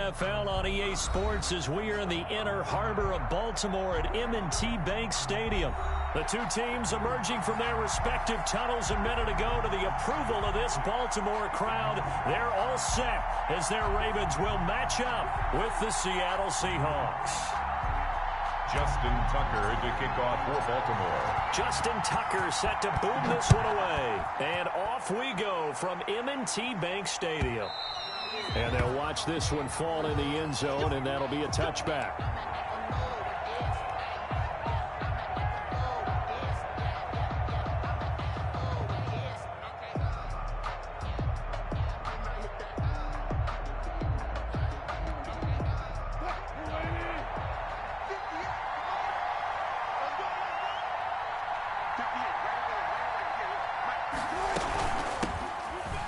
NFL on EA Sports as we are in the inner harbor of Baltimore at M&T Bank Stadium. The two teams emerging from their respective tunnels a minute ago to the approval of this Baltimore crowd. They're all set as their Ravens will match up with the Seattle Seahawks. Justin Tucker to kick off for Baltimore. Justin Tucker set to boom this one away. And off we go from M&T Bank Stadium. And they'll watch this one fall in the end zone, and that'll be a touchback.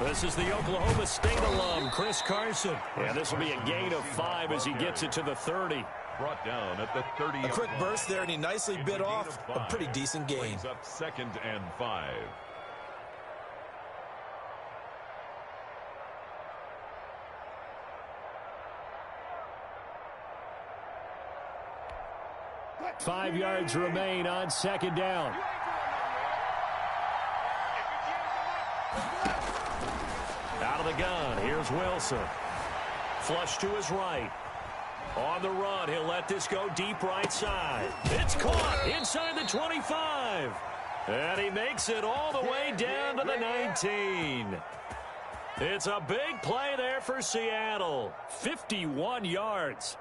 This is the Oklahoma State alum, Chris Carson. And this will be a gain of 5 as he gets it to the 30. Brought down at the 30. A quick burst there, and he nicely bit off a pretty decent gain. Brings up 2nd and 5. Five yards remain on 2nd down. Out of the gun, here's Wilson. Flush to his right. On the run, he'll let this go deep right side. It's caught inside the 25. And he makes it all the way down to the 19. It's a big play there for Seattle. 51 yards.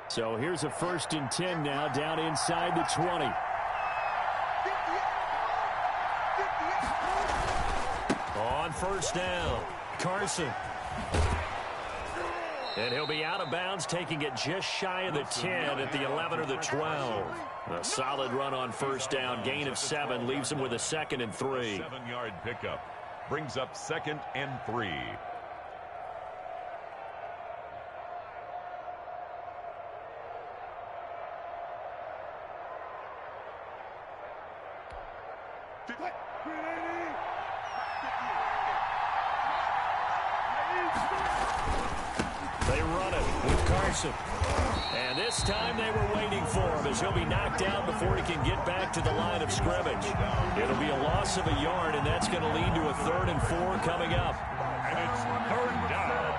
So here's a 1st and 10 now, down inside the 20. On 1st down, Carson. And he'll be out of bounds, taking it just shy of the 10 at the 11 or the 12. A solid run on 1st down, gain of 7, leaves him with a 2nd and 3. 7-yard pickup. Brings up 2nd and 3. They run it with Carson. And this time they were waiting for him as he'll be knocked down before he can get back to the line of scrimmage. It'll be a loss of a yard, and that's going to lead to a 3rd and 4 coming up. And it's 3rd down.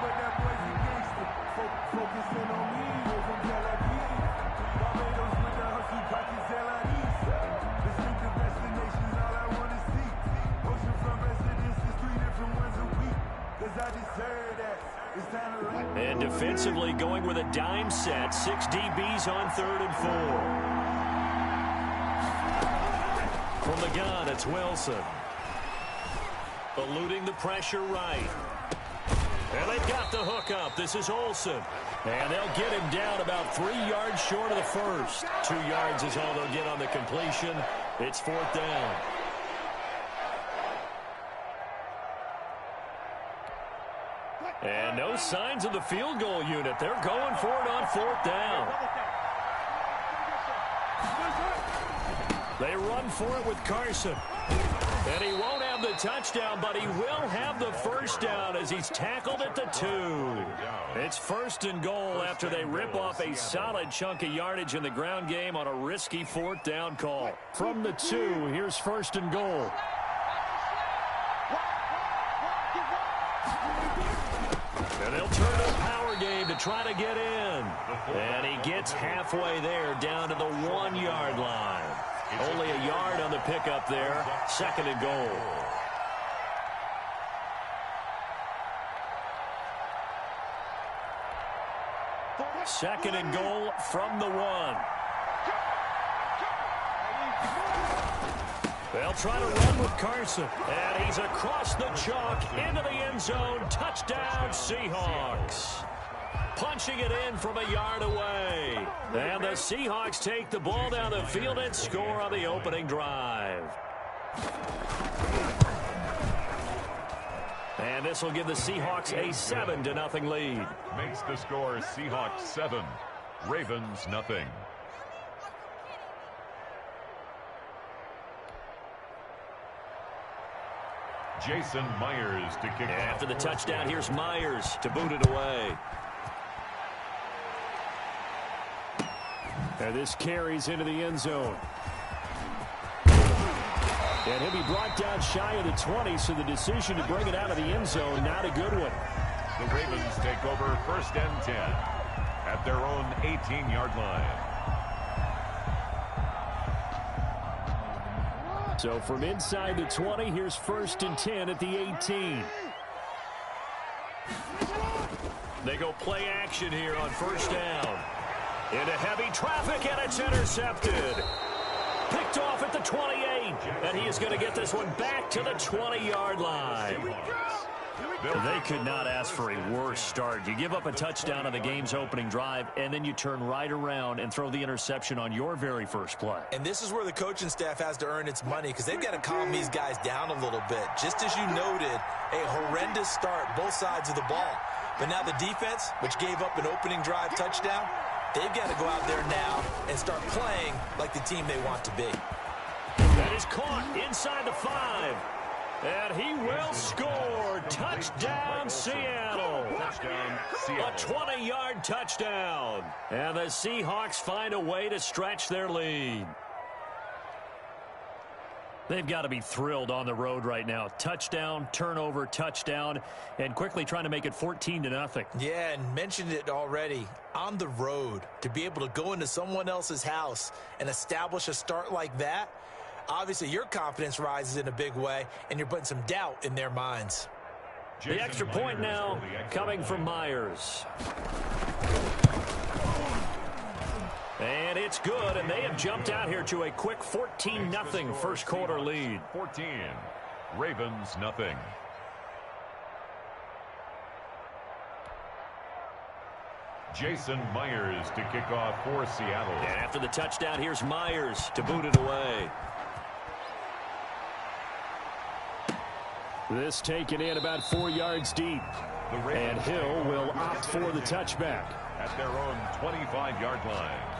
And defensively going with a dime set. 6 DBs on 3rd and 4. From the gun, it's Wilson. Eluding the pressure right. And they've got the hook up. This is Olsen. And they'll get him down about 3 yards short of the 1st. 2 yards is all they'll get on the completion. It's 4th down. And no signs of the field goal unit. They're going for it on 4th down. They run for it with Carson. And he won't have the touchdown, but he will have the 1st down as he's tackled at the 2. It's 1st and goal after they rip off a solid chunk of yardage in the ground game on a risky 4th down call. From the 2, here's 1st and goal. And they'll turn to a power game to try to get in. And he gets halfway there, down to the 1-yard line. Only a yard on the pickup there. 2nd and goal. Second and goal from the 1. They'll try to run with Carson. And he's across the chalk into the end zone. Touchdown, Seahawks. Punching it in from a yard away. And the Seahawks take the ball down the field and score on the opening drive. And this will give the Seahawks a 7-0 lead. Makes the score Seahawks 7, Ravens nothing. Jason Myers to kick off. After the touchdown, here's Myers to boot it away. And this carries into the end zone. And he'll be brought down shy of the 20, so the decision to bring it out of the end zone, not a good one. The Ravens take over 1st and 10 at their own 18-yard line. So from inside the 20, here's 1st and 10 at the 18. They go play action here on 1st down. Into heavy traffic, and it's intercepted. Picked off at the 28, and he is going to get this one back to the 20-yard line. They could not ask for a worse start. You give up a touchdown on the game's opening drive, and then you turn right around and throw the interception on your very first play. And this is where the coaching staff has to earn its money, because they've got to calm these guys down a little bit. Just as you noted, a horrendous start, both sides of the ball. But now the defense, which gave up an opening drive touchdown, they've got to go out there now and start playing like the team they want to be. That is caught inside the 5. And he will score. Touchdown, Seattle. A 20-yard touchdown. And the Seahawks find a way to stretch their lead. They've got to be thrilled on the road right now. Touchdown, turnover, touchdown, and quickly trying to make it 14-0. Yeah, and mentioned it already. On the road, to be able to go into someone else's house and establish a start like that, obviously your confidence rises in a big way, and you're putting some doubt in their minds. The extra point now coming from Myers. And it's good, and they have jumped out here to a quick 14-0 first quarter lead. 14, Ravens nothing. Jason Myers to kick off for Seattle. And after the touchdown, here's Myers to boot it away. This taken in about 4 yards deep. And Hill will opt for the touchback. At their own 25-yard line.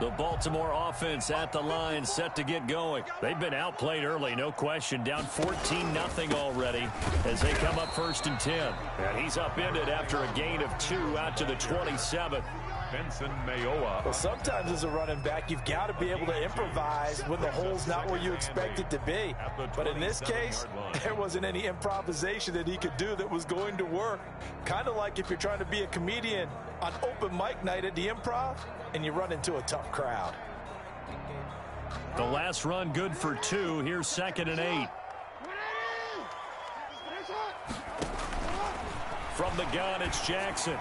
The Baltimore offense at the line, set to get going. They've been outplayed early, no question. Down 14-0 already as they come up 1st and 10. And he's upended after a gain of 2 out to the 27. Benson Mayowa. Well, sometimes as a running back, you've got to be able to improvise when the hole's not where you expect it to be. But in this case, there wasn't any improvisation that he could do that was going to work. Kind of like if you're trying to be a comedian on open mic night at the Improv and you run into a tough crowd. The last run good for 2. Here's 2nd and 8. From the gun, it's Jackson.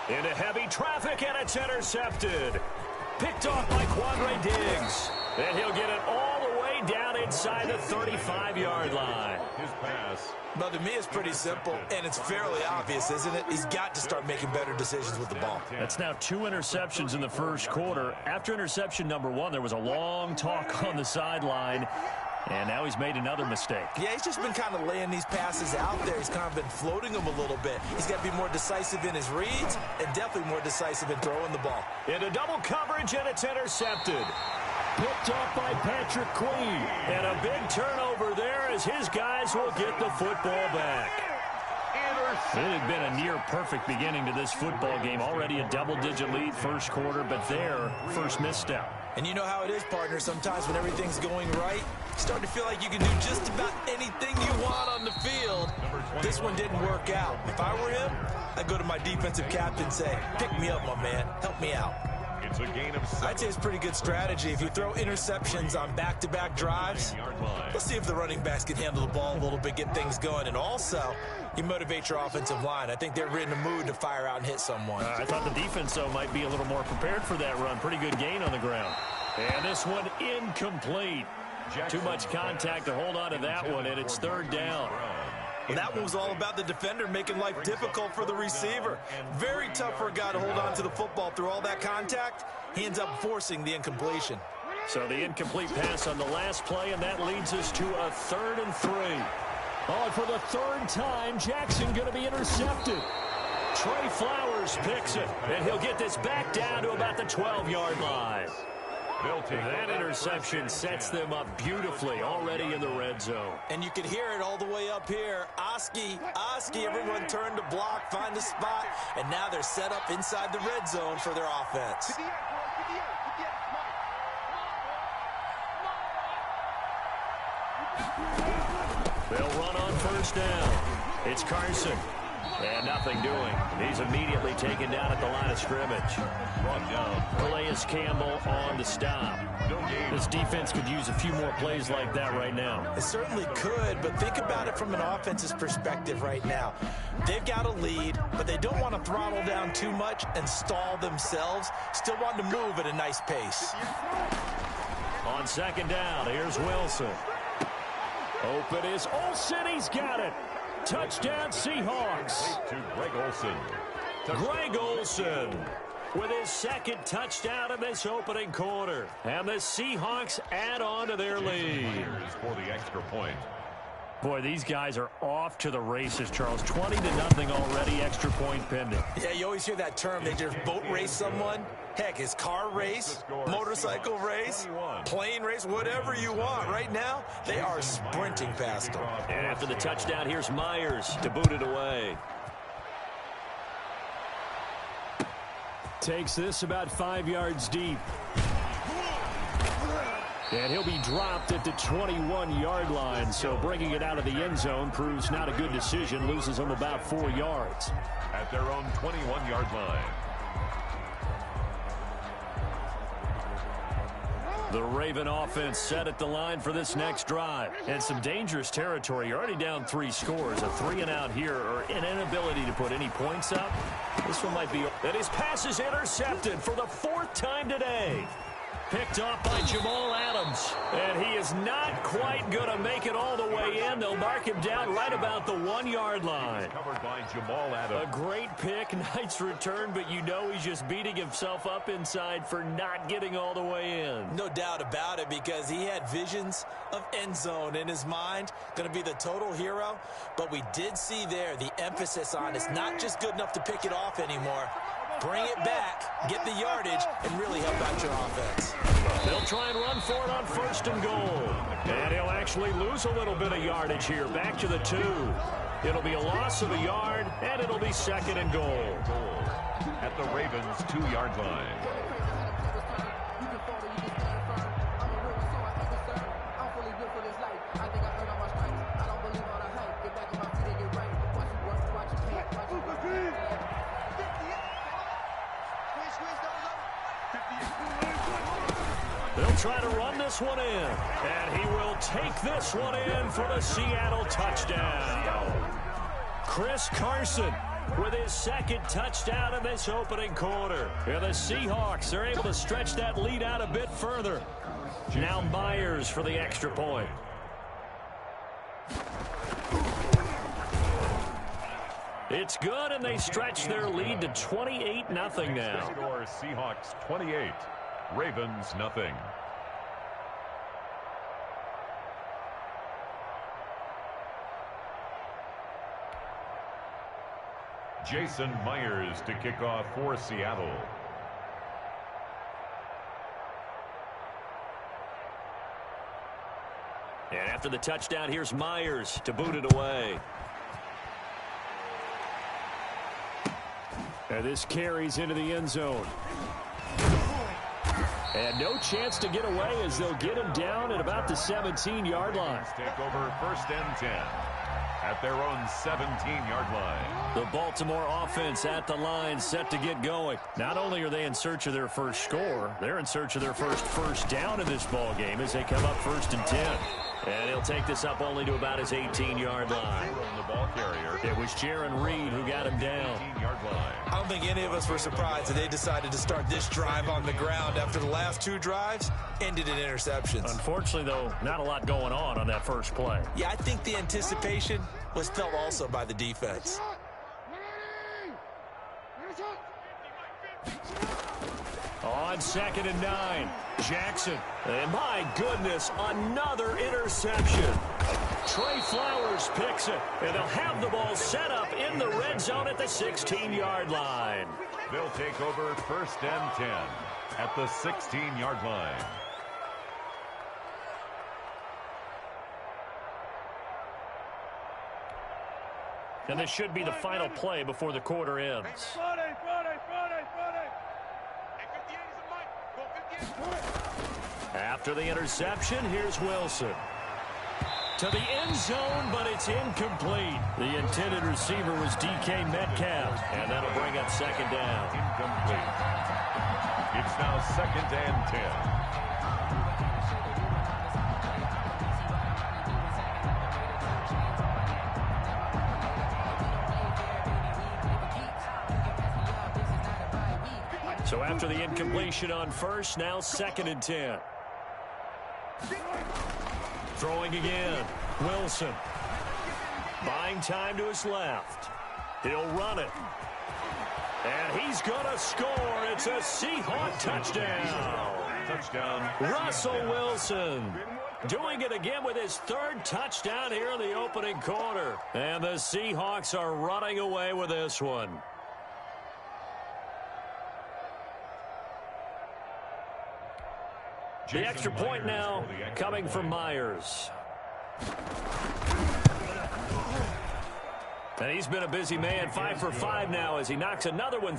Into heavy traffic, and it's intercepted. Picked off by Quandre Diggs. And he'll get it all the way down inside the 35-yard line. His pass. Well, to me, it's pretty simple, and it's fairly obvious, isn't it? He's got to start making better decisions with the ball. That's now 2 interceptions in the first quarter. After interception number 1, there was a long talk on the sideline. And now he's made another mistake. Yeah, he's just been kind of laying these passes out there. He's kind of been floating them a little bit. He's got to be more decisive in his reads and definitely more decisive in throwing the ball. Into double coverage, and it's intercepted. Picked off by Patrick Queen. And a big turnover there as his guys will get the football back. It had been a near-perfect beginning to this football game. Already a double-digit lead first quarter, but their first misstep. And you know how it is, partner. Sometimes when everything's going right, you start to feel like you can do just about anything you want on the field. This one didn't work out. If I were him, I'd go to my defensive captain and say, pick me up, my man. Help me out. It's a gain of 7. I'd say it's pretty good strategy. If you throw interceptions on back-to-back drives, let's see if the running backs can handle the ball a little bit, get things going. And also, you motivate your offensive line. I think they're in the mood to fire out and hit someone. I thought the defense, though, might be a little more prepared for that run. Pretty good gain on the ground. And this one incomplete. Too much contact to hold on to that one, and it's 3rd down. Well, that one was all about the defender making life difficult for the receiver. Very tough for a guy to hold on to the football through all that contact. He ends up forcing the incompletion. So the incomplete pass on the last play, and that leads us to a 3rd and 3. Oh, and for the 3rd time, Jackson going to be intercepted. Trey Flowers picks it, and he'll get this back down to about the 12-yard line. That interception sets them up beautifully already in the red zone. And you can hear it all the way up here. Oski, everyone turned to block, find the spot, and now they're set up inside the red zone for their offense. They'll run on first down. It's Carson. And nothing doing. He's immediately taken down at the line of scrimmage. Brought down. Calais Campbell on the stop. This defense could use a few more plays like that right now. It certainly could, but think about it from an offense's perspective right now. They've got a lead, but they don't want to throttle down too much and stall themselves. Still want to move at a nice pace. On second down, here's Wilson. Open is Olsen. He's got it. Touchdown, Seahawks. To Greg Olsen. Greg Olsen with his second touchdown in this opening quarter. And the Seahawks add on to their lead. For the extra point. Boy, these guys are off to the races, Charles. 20-0 already, extra point pending. Yeah, you always hear that term. They just boat race someone. Heck, his car race, motorcycle race, plane race, whatever you want. Right now, they are sprinting past them. And after the touchdown, here's Myers to boot it away. Takes this about 5 yards deep. And he'll be dropped at the 21-yard line, so bringing it out of the end zone proves not a good decision. Loses them about 4 yards. At their own 21-yard line. The Raven offense set at the line for this next drive. And some dangerous territory. You're already down 3 scores. A 3-and-out here, or an inability to put any points up. This one might be. And his pass is intercepted for the 4th time today. Picked off by Jamal Adams. And he is not quite going to make it all the way in. They'll mark him down right about the 1-yard line. Covered by Jamal Adams. A great pick, nice return, but you know he's just beating himself up inside for not getting all the way in. No doubt about it, because he had visions of end zone in his mind. Going to be the total hero. But we did see there the emphasis on it's not just good enough to pick it off anymore. Bring it back, get the yardage, and really help out your offense. They'll try and run for it on 1st and goal. And he'll actually lose a little bit of yardage here. Back to the 2. It'll be a loss of a yard, and it'll be 2nd and goal. At the Ravens' 2-yard line. They'll try to run this one in, and he will take this one in for the Seattle touchdown. Chris Carson with his 2nd touchdown in this opening quarter. And the Seahawks are able to stretch that lead out a bit further. Now Myers for the extra point. It's good, and they stretch their lead to 28-0 now. Score Seahawks 28, Ravens nothing. Jason Myers to kick off for Seattle. And after the touchdown, here's Myers to boot it away. And this carries into the end zone. And no chance to get away as they'll get him down at about the 17-yard line. Take over 1st and 10 at their own 17-yard line. The Baltimore offense at the line, set to get going. Not only are they in search of their first score, they're in search of their first down in this ball game as they come up 1st and 10. And he'll take this up only to about his 18-yard line. The ball carrier. It was Jaron Reed who got him down. 18-yard line. I don't think any of us were surprised that they decided to start this drive on the ground after the last 2 drives ended in interceptions. Unfortunately, though, not a lot going on that first play. Yeah, I think the anticipation was felt also by the defense. On 2nd and 9, Jackson. And my goodness, another interception. Trey Flowers picks it, and they'll have the ball set up in the red zone at the 16-yard line. They'll take over 1st and 10 at the 16-yard line. And this should be the final play before the quarter ends. After the interception, here's Wilson. To the end zone, but it's incomplete. The intended receiver was DK Metcalf, and that'll bring up 2nd down. Incomplete. It's now 2nd and 10. So after the incompletion on first, now 2nd and 10. Throwing again. Wilson. Buying time to his left. He'll run it. And he's going to score. It's a Seahawk touchdown. Touchdown. Russell Wilson doing it again with his 3rd touchdown here in the opening quarter. And the Seahawks are running away with this one. The extra point now coming from Myers. And he's been a busy man, 5 for 5 now as he knocks another one.